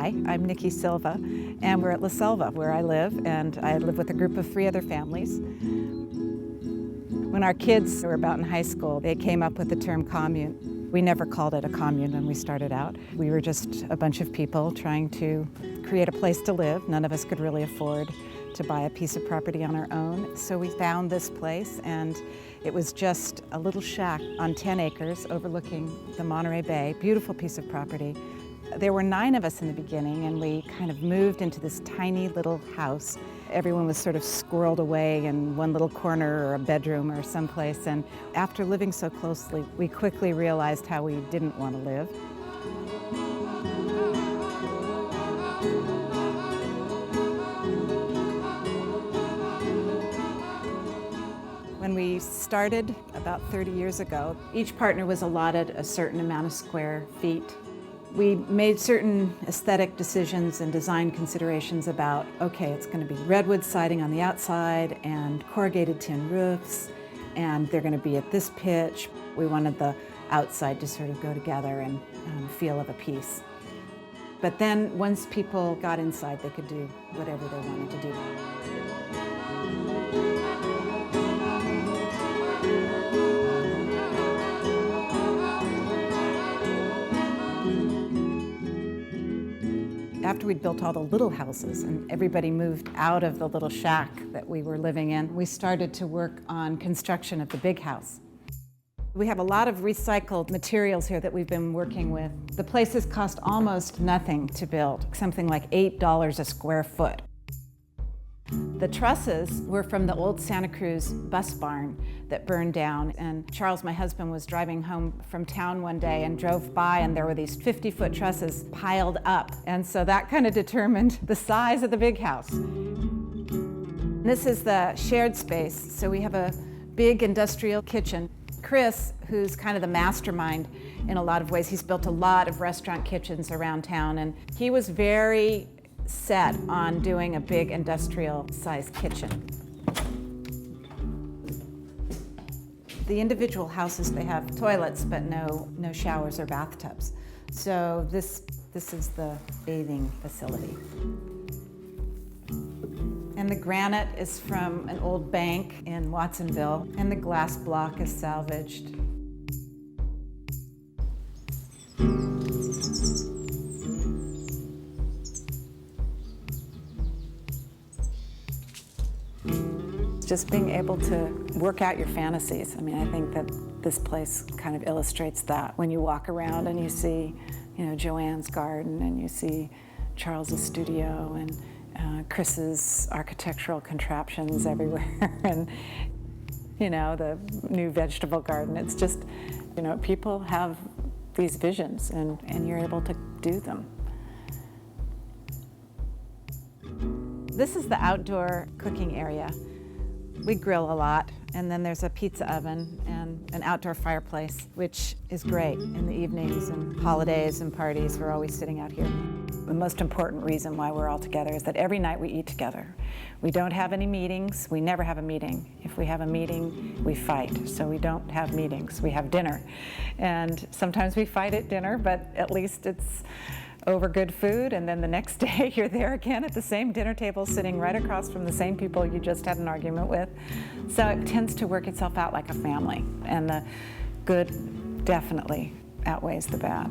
Hi, I'm Nikki Silva, and we're at Selva, where I live, and I live with a group of 3 other families. When our kids were about in high school, they came up with the term commune. We never called it a commune when we started out. We were just a bunch of people trying to create a place to live. None of us could really afford to buy a piece of property on our own. So we found this place, and it was just a little shack on 10 acres overlooking the Monterey Bay. Beautiful piece of property. There were 9 of us in the beginning, and we kind of moved into this tiny little house. Everyone was sort of squirreled away in one little corner or a bedroom or someplace, and after living so closely, we quickly realized how we didn't want to live. When we started about 30 years ago, each partner was allotted a certain amount of square feet. We made certain aesthetic decisions and design considerations about, okay, it's going to be redwood siding on the outside and corrugated tin roofs, and they're going to be at this pitch. We wanted the outside to sort of go together and feel of a piece. But then once people got inside, they could do whatever they wanted to do. After we'd built all the little houses and everybody moved out of the little shack that we were living in, we started to work on construction of the big house. We have a lot of recycled materials here that we've been working with. The place has cost almost nothing to build, something like $8 a square foot. The trusses were from the old Santa Cruz bus barn that burned down, and Charles, my husband, was driving home from town one day and drove by, and there were these 50-foot trusses piled up, and so that kind of determined the size of the big house. This is the shared space, so we have a big industrial kitchen. Chris, who's kind of the mastermind in a lot of ways, he's built a lot of restaurant kitchens around town, and he was very set on doing a big industrial-sized kitchen. The individual houses, they have toilets, but no showers or bathtubs. So this is the bathing facility. And the granite is from an old bank in Watsonville, and the glass block is salvaged. Just being able to work out your fantasies. I mean, I think that this place kind of illustrates that. When you walk around and you see, Joanne's garden, and you see Charles's studio, and Chris's architectural contraptions everywhere, and, the new vegetable garden. It's just, people have these visions, and you're able to do them. This is the outdoor cooking area. We grill a lot, and then there's a pizza oven and an outdoor fireplace, which is great in the evenings and holidays and parties. We're always sitting out here. The most important reason why we're all together is that every night we eat together. We don't have any meetings. We never have a meeting. If we have a meeting, we fight. So we don't have meetings. We have dinner. And sometimes we fight at dinner, but at least it's over good food, and then the next day you're there again at the same dinner table, sitting right across from the same people you just had an argument with. So it tends to work itself out like a family, and the good definitely outweighs the bad.